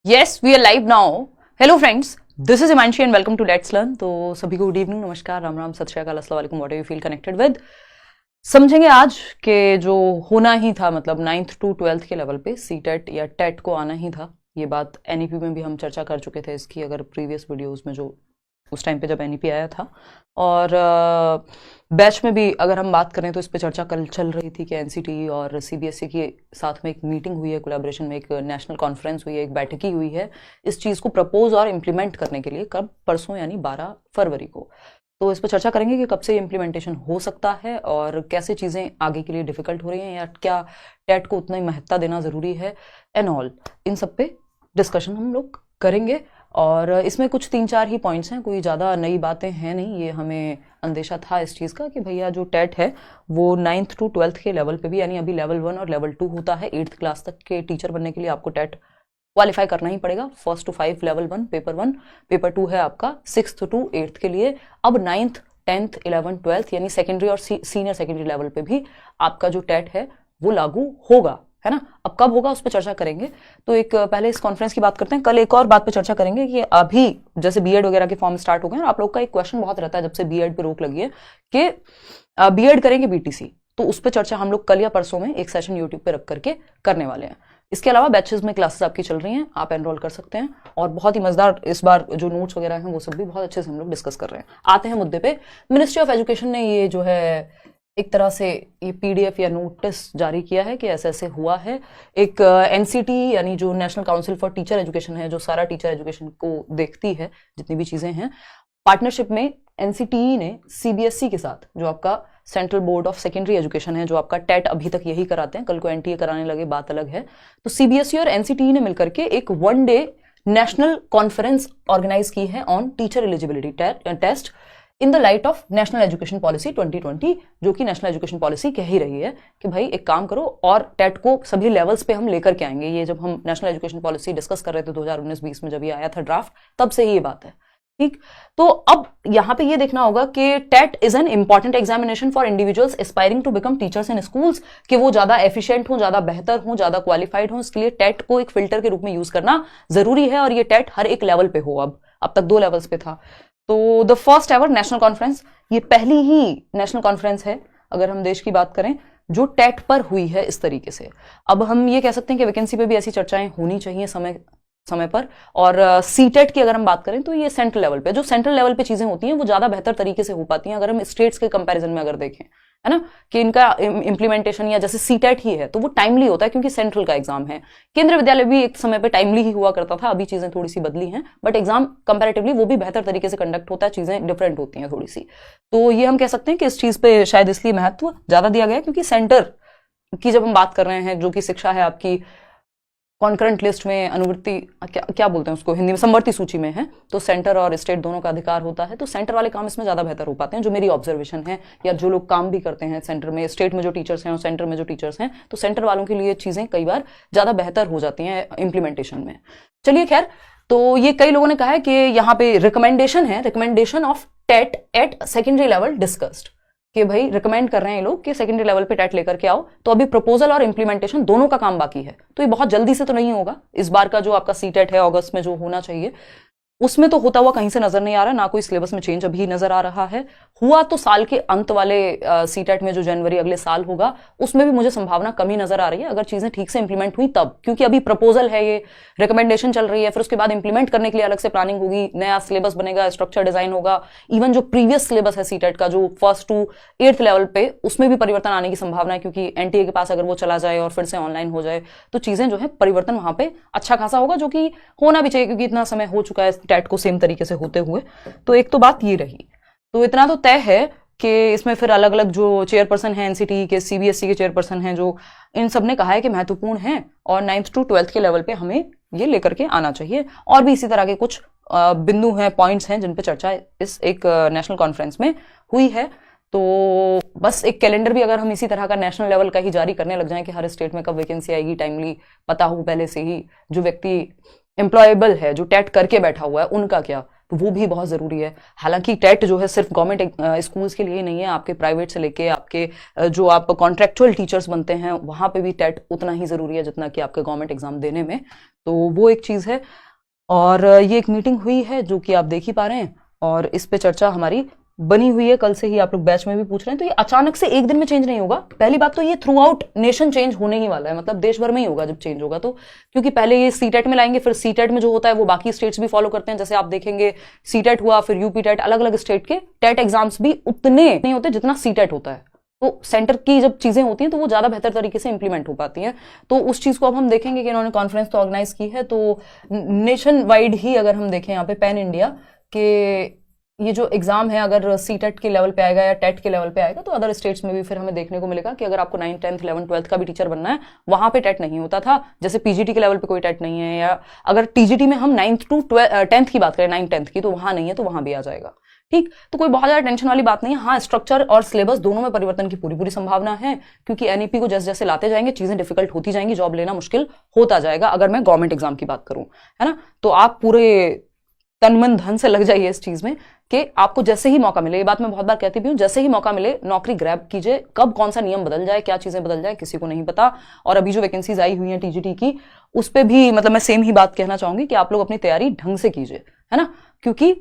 Yes we are live now. Hello friends, this is Himanshi and welcome to let's learn. तो सभी को good evening, नमस्कार, राम राम, सत श्री अकाल, अस्सलाम वालेकुम, what you feel connected with. समझेंगे आज के जो होना ही था, मतलब 9th to 12th के लेवल पे सीटेट या टेट को आना ही था। ये बात एनईपी में भी हम चर्चा कर चुके थे इसकी, अगर प्रीवियस वीडियोस में, जो उस टाइम पे जब एनईपी आया था। और बैच में भी अगर हम बात करें तो इस पे चर्चा कल चल रही थी कि एनसीटी और सीबीएसई के साथ में एक मीटिंग हुई है, कोलैबोरेशन में एक नेशनल कॉन्फ्रेंस हुई है, एक बैठक ही हुई है इस चीज़ को प्रपोज और इम्प्लीमेंट करने के लिए। कब? परसों, यानी 12 फरवरी को। तो इस पर चर्चा करेंगे कि कब से इम्प्लीमेंटेशन हो सकता है और कैसे चीज़ें आगे के लिए डिफिकल्ट हो रही हैं, या क्या टेट को उतना ही महत्ता देना ज़रूरी है एंड ऑल। इन सब पे डिस्कशन हम लोग करेंगे। और इसमें कुछ 3-4 ही पॉइंट्स हैं, कोई ज़्यादा नई बातें हैं नहीं। ये हमें अंदेशा था इस चीज़ का कि भैया जो टेट है वो 9th to 12th के लेवल पे भी, यानी अभी लेवल 1 और लेवल 2 होता है। 8th क्लास तक के टीचर बनने के लिए आपको टेट क्वालिफाई करना ही पड़ेगा। 1st to 5 level 1 paper 1, paper 2 है आपका 6th to 8th के लिए। अब 9th 10th 11th 12th यानी सेकेंडरी और सीनियर सेकेंडरी लेवल पे भी आपका जो टेट है वो लागू होगा, है ना। अब कब होगा उस पर चर्चा करेंगे। तो एक पहले इस कॉन्फ्रेंस की बात करते हैं। कल एक और बात पे चर्चा करेंगे कि अभी जैसे बीएड वगैरह के फॉर्म स्टार्ट हो गए हैं, आप लोग का एक क्वेश्चन बहुत रहता है जब से बीएड पे रोक लगी है कि बीएड करेंगे बीटीसी। तो उस पर चर्चा हम लोग कल या परसों में एक सेशन यूट्यूब पे रख करके करने वाले हैं। इसके अलावा बैचेस में क्लासेस आपकी चल रही हैं, आप एनरोल कर सकते हैं। और बहुत ही मजेदार इस बार जो नोट्स वगैरह हैं वो सब भी बहुत अच्छे से हम लोग डिस्कस कर रहे हैं। आते हैं मुद्दे पे। मिनिस्ट्री ऑफ एजुकेशन ने ये जो है एक तरह से ये पीडीएफ या नोटिस जारी किया है कि ऐसे ऐसे हुआ है। एक एनसीटी यानी जो national council for teacher education है, जो सारा टीचर एजुकेशन को देखती है, जितनी भी चीजें हैं, पार्टनरशिप में एनसीटीई ने सीबीएसई के साथ, जो आपका central board of secondary education है, जो आपका टेट अभी तक यही कराते हैं, कल को एनटीए कराने लगे बात अलग है। तो सीबीएसई और एनसीटीई ने मिलकर के एक 1 डे नेशनल कॉन्फ्रेंस ऑर्गेनाइज की है on teacher eligibility test in the light of national education policy 2020, जो कि नेशनल एजुकेशन पॉलिसी कह ही रही है कि भाई एक काम करो और टेट को सभी लेवल्स पे हम लेकर के आएंगे। ये जब हम नेशनल एजुकेशन पॉलिसी डिस्कस कर रहे थे 2019-20 में, जब ये आया था ड्राफ्ट, तब से ही ये बात है। ठीक, तो अब यहां पे ये देखना होगा कि TET is an important examination for individuals aspiring to become teachers in schools, कि वो ज्यादा एफिशिएंट हो, ज्यादा बेहतर हो, ज्यादा क्वालिफाइड हो। इसके लिए टेट को एक फिल्टर के रूप में यूज करना जरूरी है। और ये टेट हर एक लेवल पे हो। अब तक 2 लेवल्स पे था। तो the first ever national conference, ये पहली ही नेशनल कॉन्फ्रेंस है अगर हम देश की बात करें जो टेट पर हुई है इस तरीके से। अब हम ये कह सकते हैं कि वैकेंसी पे भी ऐसी चर्चाएं होनी चाहिए समय समय पर। और सीटेट की अगर हम बात करें तो ये सेंट्रल लेवल पे, जो सेंट्रल लेवल पे चीजें होती हैं वो ज्यादा बेहतर तरीके से हो पाती हैं अगर हम स्टेट्स के कंपैरिजन में अगर देखें, है ना, कि इनका इंप्लीमेंटेशन, या जैसे सीटेट ही है तो वो टाइमली होता है क्योंकि सेंट्रल का एग्जाम है। केंद्रीय विद्यालय भी एक समय पे टाइमली ही हुआ करता था, अभी चीजें थोड़ी सी बदली हैं, बट एग्जाम कंपैरेटिवली वो भी बेहतर तरीके से कंडक्ट होता है, चीजें डिफरेंट होती हैं थोड़ी सी। तो ये हम कह सकते हैं कि इस चीज पे शायद इसलिए महत्व ज्यादा दिया गया है क्योंकि सेंटर की जब हम बात कर रहे हैं, जो कि शिक्षा है आपकी कॉन्करेंट लिस्ट में, अनुवर्ती क्या बोलते हैं उसको हिंदी में, समवर्ती सूची में है, तो सेंटर और स्टेट दोनों का अधिकार होता है। तो सेंटर वाले काम इसमें ज्यादा बेहतर हो पाते हैं, जो मेरी ऑब्जर्वेशन है, या जो लोग काम भी करते हैं सेंटर में, स्टेट में जो टीचर्स हैं और सेंटर में जो टीचर्स हैं, तो सेंटर वालों के लिए चीजें कई बार ज्यादा बेहतर हो जाती हैं इंप्लीमेंटेशन में। चलिए खैर, तो ये कई लोगों ने कहा है कि यहाँ पे रिकमेंडेशन है, recommendation of TET at secondary level discussed, कि भाई रिकमेंड कर रहे हैं ये लोग कि सेकेंडरी लेवल पे टेट लेकर के आओ। तो अभी प्रपोजल और इंप्लीमेंटेशन दोनों का काम बाकी है, तो ये बहुत जल्दी से तो नहीं होगा। इस बार का जो आपका सीटेट है अगस्त में जो होना चाहिए, उसमें तो होता हुआ कहीं से नजर नहीं आ रहा, ना कोई सिलेबस में चेंज अभी नजर आ रहा है। हुआ तो साल के अंत वाले सीटेट में, जो जनवरी अगले साल होगा, उसमें भी मुझे संभावना कमी नजर आ रही है अगर चीजें ठीक से इंप्लीमेंट हुई तब, क्योंकि अभी प्रपोजल है, ये रिकमेंडेशन चल रही है, फिर उसके बाद इंप्लीमेंट करने के लिए अलग से प्लानिंग होगी, नया सिलेबस बनेगा, स्ट्रक्चर डिजाइन होगा। इवन जो प्रीवियस सिलेबस है सीटेट का, जो 1st to 8th लेवल पे, उसमें भी परिवर्तन आने की संभावना है, क्योंकि एनटीए के पास अगर वो चला जाए और फिर से ऑनलाइन हो जाए तो चीजें जो है परिवर्तन वहां पे अच्छा खासा होगा, जो कि होना भी चाहिए क्योंकि इतना समय हो चुका है टेट को सेम तरीके से होते हुए। तो एक तो बात ये रही। तो इतना तो तय है कि इसमें फिर अलग अलग जो चेयरपर्सन है एनसीटी के, सीबीएसई के चेयरपर्सन हैं, जो इन सब ने कहा है कि महत्वपूर्ण है और 9th to 12th के लेवल पे हमें ये लेकर के आना चाहिए। और भी इसी तरह के कुछ बिंदु हैं, पॉइंट्स हैं, जिन पे चर्चा इस एक नेशनल कॉन्फ्रेंस में हुई है। तो बस एक कैलेंडर भी अगर हम इसी तरह का नेशनल लेवल का ही जारी करने लग जाएं कि हर स्टेट में कब वैकेंसी आएगी, टाइमली पता हो पहले से ही, जो व्यक्ति एम्प्लॉयबल है, जो टेट करके बैठा हुआ है, उनका क्या, तो वो भी बहुत ज़रूरी है। हालांकि टेट जो है सिर्फ गवर्नमेंट स्कूल्स के लिए ही नहीं है, आपके प्राइवेट से लेके आपके जो आप कॉन्ट्रेक्चुअल टीचर्स बनते हैं वहाँ पे भी टेट उतना ही ज़रूरी है जितना कि आपके गवर्नमेंट एग्जाम देने में। तो वो एक चीज़ है। और ये एक मीटिंग हुई है जो कि आप देख ही पा रहे हैं, और इस पे चर्चा हमारी बनी हुई है। कल से ही आप लोग बैच में भी पूछ रहे हैं, तो ये अचानक से एक दिन में चेंज नहीं होगा। पहली बात तो ये थ्रू आउट नेशन चेंज होने ही वाला है, मतलब देश भर में ही होगा जब चेंज होगा तो। क्योंकि पहले ये सीटेट में लाएंगे, फिर सीटेट में जो होता है वो बाकी स्टेट्स भी फॉलो करते हैं। जैसे आप देखेंगे सीटेट हुआ, फिर यूपी टेट, अलग अलग स्टेट के टेट एग्जाम्स भी उतने नहीं होते जितना सीटेट होता है। तो सेंटर की जब चीजें होती हैं तो वो ज्यादा बेहतर तरीके से इंप्लीमेंट हो पाती हैं। तो उस चीज को अब हम देखेंगे कि इन्होंने कॉन्फ्रेंस तो ऑर्गेनाइज की है, तो नेशन वाइड ही अगर हम देखें यहाँ पे पैन इंडिया के ये जो एग्जाम है अगर सीटेट के लेवल पे आएगा या टेट के लेवल पे आएगा, तो अदर स्टेट्स में भी फिर हमें देखने को मिलेगा कि अगर आपको 9th 10th 11th 12th का भी टीचर बनना है, वहां पे टेट नहीं होता था। जैसे पीजीटी के लेवल पे कोई टेट नहीं है, या अगर टीजीटी में हम 9th to 10th की बात करें, 9th 10th की, तो वहां नहीं है, तो वहां भी आ जाएगा। ठीक, तो कोई बहुत ज्यादा टेंशन वाली बात नहीं है। हाँ, स्ट्रक्चर और सिलेबस दोनों में परिवर्तन की पूरी पूरी संभावना है, क्योंकि एनईपी को जैसे जैसे लाते जाएंगे चीजें डिफिकल्ट होती जाएंगी, जॉब लेना मुश्किल होता जाएगा। अगर मैं गवर्नमेंट एग्जाम की बात करूं, है ना, तो आप पूरे तन मन धन से लग जाइए इस चीज में कि आपको जैसे ही मौका मिले, ये बात मैं बहुत बार कहती भी हूँ, जैसे ही मौका मिले नौकरी ग्रैब कीजिए। कब कौन सा नियम बदल जाए, क्या चीजें बदल जाए, किसी को नहीं पता। और अभी जो वैकेंसीज आई हुई हैं टीजीटी की, उस पर भी मतलब मैं सेम ही बात कहना चाहूंगी कि आप लोग अपनी तैयारी ढंग से कीजिए, है ना, क्योंकि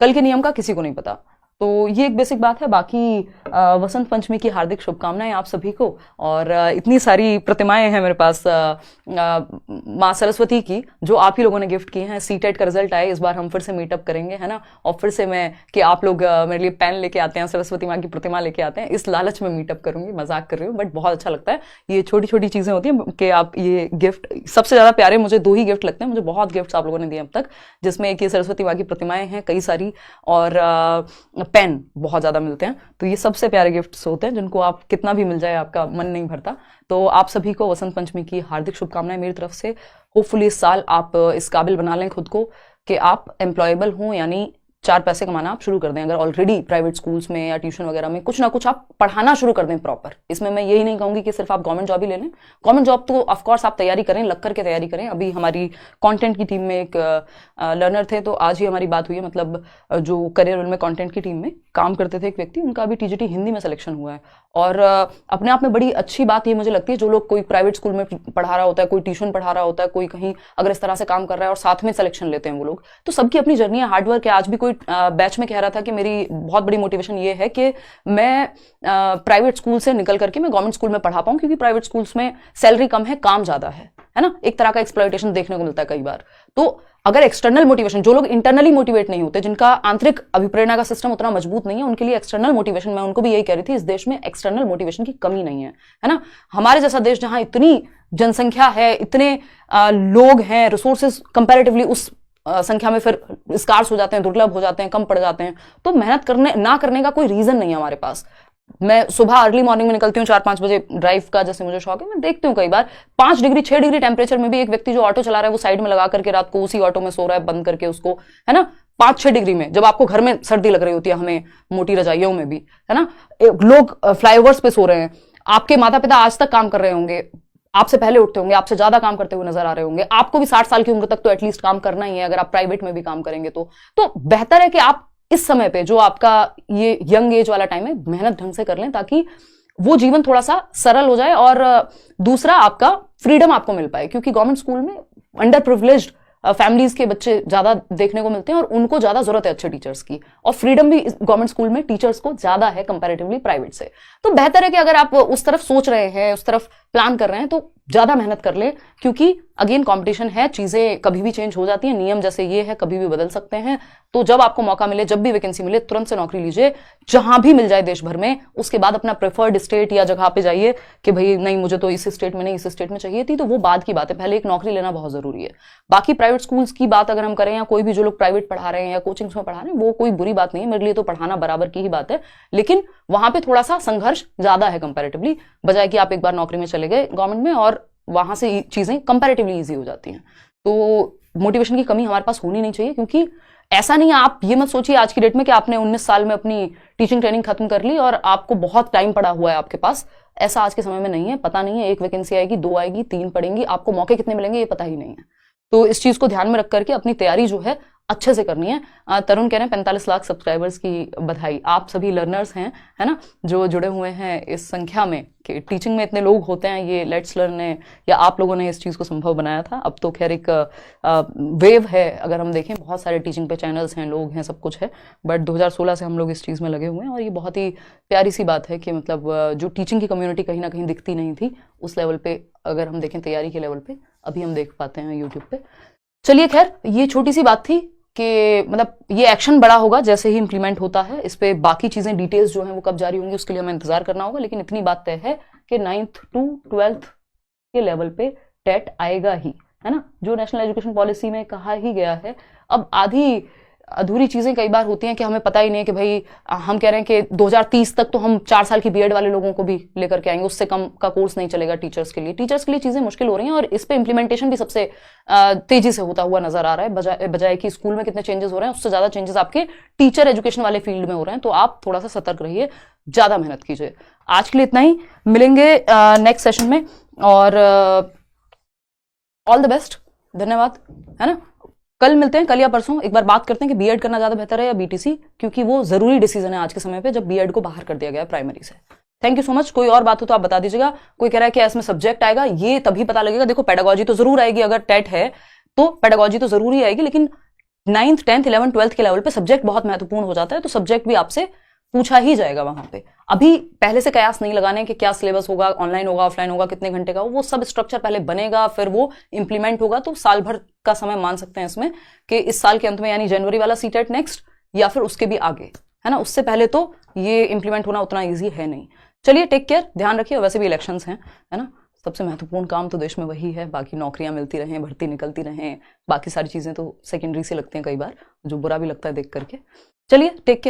कल के नियम का किसी को नहीं पता। तो ये एक बेसिक बात है। बाकी वसंत पंचमी की हार्दिक शुभकामनाएं आप सभी को। और इतनी सारी प्रतिमाएं हैं मेरे पास माँ सरस्वती की, जो आप ही लोगों ने गिफ्ट की हैं। सीटेट का रिजल्ट आए, इस बार हम फिर से मीटअप करेंगे, है ना, और फिर से मैं कि आप लोग मेरे लिए पेन लेके आते हैं, सरस्वती माँ की प्रतिमा लेके आते हैं, इस लालच में मीटअप करूंगी। मजाक कर रही हूँ, बट बहुत अच्छा लगता है। ये छोटी छोटी चीजें होती हैं कि आप ये गिफ्ट, सबसे ज्यादा प्यारे मुझे 2 ही गिफ्ट लगते हैं। मुझे बहुत गिफ्ट आप लोगों ने दिए अब तक, जिसमें एक ये सरस्वती माँ की प्रतिमाएं हैं कई सारी, और पेन बहुत ज्यादा मिलते हैं। तो ये सबसे प्यारे गिफ्ट्स होते हैं जिनको आप कितना भी मिल जाए आपका मन नहीं भरता। तो आप सभी को वसंत पंचमी की हार्दिक शुभकामनाएं मेरी तरफ से। होपफुली इस साल आप इस काबिल बना लें खुद को कि आप एम्प्लॉयबल हों, यानी 4 पैसे कमाना आप शुरू कर दें। अगर ऑलरेडी प्राइवेट स्कूल्स में या ट्यूशन वगैरह में कुछ ना कुछ आप पढ़ाना शुरू कर दें प्रॉपर। इसमें मैं यही नहीं कहूंगी कि सिर्फ आप गवर्नमेंट जॉब ही ले लें। गवर्नमेंट जॉब तो ऑफकोर्स आप तैयारी करें, लग करके तैयारी करें। अभी हमारी कंटेंट की टीम में एक लर्नर थे, तो आज ही हमारी बात हुई है, मतलब जो करियर में कंटेंट की टीम में काम करते थे एक व्यक्ति, उनका अभी टीजीटी हिंदी में सिलेक्शन हुआ है। और अपने आप में बड़ी अच्छी बात ये मुझे लगती है, जो लोग कोई प्राइवेट स्कूल में पढ़ा रहा होता है, कोई ट्यूशन पढ़ा रहा होता है, कोई कहीं अगर इस तरह से काम कर रहा है और साथ में सिलेक्शन लेते हैं वो लोग, तो सबकी अपनी जर्नी है, हार्डवर्क है। आज भी कोई बैच में कह रहा था कि मेरी बहुत बड़ी मोटिवेशन ये है कि मैं प्राइवेट स्कूल से निकल करके मैं गवर्नमेंट स्कूल में पढ़ा पाऊं, क्योंकि प्राइवेट स्कूल्स में सैलरी कम है, काम ज्यादा है ना। एक तरह का एक्सप्लॉयटेशन देखने को मिलता है कई बार। तो अगर एक्सटर्नल मोटिवेशन, जो लोग इंटरनली मोटिवेट नहीं होते, जिनका आंतरिक अभिप्रेरणा का सिस्टम उतना मजबूत नहीं है, उनके लिए एक्सटर्नल मोटिवेशन, मैं उनको भी यही कह रही थी, इस देश में एक्सटर्नल मोटिवेशन की कमी नहीं है ना। हमारे जैसा देश जहां इतनी जनसंख्या है, इतने लोग हैं, रिसोर्सेज कंपैरेटिवली उस संख्या में फिर स्कार्स हो जाते हैं, दुर्लभ हो जाते हैं, कम पड़ जाते हैं, तो मेहनत करने ना करने का कोई रीजन नहीं है हमारे पास। मैं सुबह अर्ली मॉर्निंग में निकलती हूँ 4-5 बजे ड्राइव का, जैसे मुझे शौक है। मैं देखती हूँ कई बार 5 डिग्री 6 डिग्री टेम्परेचर में भी एक व्यक्ति जो ऑटो चला रहा है वो साइड में लगा करके रात को उसी ऑटो में सो रहा है, बंद करके उसको, है ना, 5-6 डिग्री में, जब आपको घर में सर्दी लग रही होती है, हमें मोटी रजाइयों में भी, है ना। लोग फ्लाईओवर्स पे सो रहे हैं। आपके माता पिता आज तक काम कर रहे होंगे, आपसे पहले उठते होंगे, आपसे ज्यादा काम करते हुए नजर आ रहे होंगे। आपको भी 60 साल की उम्र तक तो एटलीस्ट काम करना ही है, अगर आप प्राइवेट में भी काम करेंगे तो बेहतर है कि आप इस समय पे, जो आपका ये यंग एज वाला टाइम है, मेहनत ढंग से कर लें, ताकि वो जीवन थोड़ा सा सरल हो जाए। और दूसरा, आपका फ्रीडम आपको मिल पाए, क्योंकि गवर्नमेंट स्कूल में अंडर प्रिविलेज्ड फैमिलीज के बच्चे ज्यादा देखने को मिलते हैं, और उनको ज्यादा जरूरत है अच्छे टीचर्स की, और फ्रीडम भी गवर्नमेंट स्कूल में टीचर्स को ज्यादा है कंपैरेटिवली प्राइवेट से। तो बेहतर है कि अगर आप उस तरफ सोच रहे हैं, उस तरफ प्लान कर रहे हैं, तो ज्यादा मेहनत कर ले, क्योंकि अगेन कंपटीशन है, चीजें कभी भी चेंज हो जाती हैं, नियम जैसे ये है कभी भी बदल सकते हैं। तो जब आपको मौका मिले, जब भी वैकेंसी मिले, तुरंत से नौकरी लीजिए, जहां भी मिल जाए देश भर में। उसके बाद अपना प्रेफर्ड स्टेट या जगह पे जाइए कि भाई नहीं, मुझे तो इस स्टेट में नहीं, इस स्टेट में चाहिए थी, तो वो बाद की बात है, पहले एक नौकरी लेना बहुत जरूरी है। बाकी प्राइवेट स्कूल्स की बात अगर हम करें, या कोई भी जो लोग प्राइवेट पढ़ा रहे हैं या कोचिंग्स में पढ़ा रहे हैं, वो कोई बुरी बात नहीं है, मेरे लिए तो पढ़ाना बराबर की ही बात है। लेकिन वहां पे थोड़ा सा संघर्ष ज्यादा है कंपैरेटिवली, बजाय कि आप एक बार नौकरी में चले गए गवर्नमेंट में और वहां से चीजें कंपैरेटिवली इजी हो जाती हैं। तो मोटिवेशन की कमी हमारे पास होनी नहीं चाहिए, क्योंकि ऐसा नहीं है, आप ये मत सोचिए आज की डेट में कि आपने 19 साल में अपनी टीचिंग ट्रेनिंग खत्म कर ली और आपको बहुत टाइम पड़ा हुआ है आपके पास। ऐसा आज के समय में नहीं है। पता नहीं है, 1 वैकेंसी आएगी, 2 आएगी, 3 पड़ेंगी, आपको मौके कितने मिलेंगे ये पता ही नहीं है। तो इस चीज को ध्यान में रख करके अपनी तैयारी जो है अच्छे से करनी है। तरुण कह रहे हैं 45 लाख सब्सक्राइबर्स की बधाई। आप सभी लर्नर्स हैं, है ना, जो जुड़े हुए हैं इस संख्या में कि टीचिंग में इतने लोग होते हैं, ये लेट्स लर्न ने या आप लोगों ने इस चीज़ को संभव बनाया था। अब तो खैर एक वेव है, अगर हम देखें बहुत सारे टीचिंग पे चैनल्स हैं, लोग हैं, सब कुछ है, बट 2016 से हम लोग इस चीज़ में लगे हुए हैं और ये बहुत ही प्यारी सी बात है कि मतलब जो टीचिंग की कम्युनिटी कहीं ना कहीं दिखती नहीं थी, उस लेवल पे अगर हम देखें तैयारी के लेवल पे अभी हम देख पाते हैं यूट्यूब पे। चलिए खैर, ये छोटी सी बात थी कि मतलब ये एक्शन बड़ा होगा जैसे ही इंप्लीमेंट होता है। इस पे बाकी चीजें डिटेल्स जो हैं वो कब जारी होंगी उसके लिए हमें इंतजार करना होगा, लेकिन इतनी बात तय है कि 9th to 12th के लेवल पे टेट आएगा ही, है ना, जो नेशनल एजुकेशन पॉलिसी में कहा ही गया है। अब आधी अधूरी चीजें कई बार होती हैं कि हमें पता ही नहीं है कि भाई हम कह रहे हैं कि 2030 तक तो हम 4 साल की बीएड वाले लोगों को भी लेकर के आएंगे, उससे कम का कोर्स नहीं चलेगा टीचर्स के लिए। टीचर्स के लिए चीजें मुश्किल हो रही हैं और इस पे इम्प्लीमेंटेशन भी सबसे तेजी से होता हुआ नजर आ रहा है। बजाय कि स्कूल में कितने चेंजेस हो रहे हैं, उससे ज्यादा चेंजेस आपके टीचर एजुकेशन वाले फील्ड में हो रहे हैं। तो आप थोड़ा सा सतर्क रहिए, ज्यादा मेहनत कीजिए। आज के लिए इतना ही, मिलेंगे नेक्स्ट सेशन में और ऑल द बेस्ट, धन्यवाद, है ना। कल मिलते हैं, कल या परसों एक बार बात करते हैं कि बीएड करना ज्यादा बेहतर है या बीटीसी, क्योंकि वो जरूरी डिसीजन है आज के समय पे जब बीएड को बाहर कर दिया गया है प्राइमरी से। Thank you so much. कोई और बात हो तो आप बता दीजिएगा। कोई कह रहा है कि इसमें सब्जेक्ट आएगा, ये तभी पता लगेगा। देखो पेडागोजी तो जरूर आएगी, अगर टेट है तो पेडागोजी तो जरूर ही आएगी, लेकिन 9th 10th 11th 12th के लेवल पे सब्जेक्ट बहुत महत्वपूर्ण हो जाता है, तो सब्जेक्ट भी आपसे पूछा ही जाएगा वहां पे। अभी पहले से कयास नहीं लगाने कि क्या सिलेबस होगा, ऑनलाइन होगा, ऑफलाइन होगा, कितने घंटे का, वो सब स्ट्रक्चर पहले बनेगा, फिर वो इंप्लीमेंट होगा। तो साल भर का समय मान सकते हैं इसमें कि इस साल के अंत में, यानी जनवरी वाला सीटेट नेक्स्ट या फिर उसके भी आगे, है ना, उससे पहले तो ये इंप्लीमेंट होना उतना ईजी है नहीं। चलिए टेक केयर, ध्यान रखिए। वैसे भी इलेक्शंस हैं, है ना, सबसे महत्वपूर्ण काम तो देश में वही है, बाकी नौकरियां मिलती रहें, भर्ती निकलती रहें, बाकी सारी चीजें तो सेकेंडरी से लगती हैं कई बार, जो बुरा भी लगता है देख करके। चलिए टेक केयर।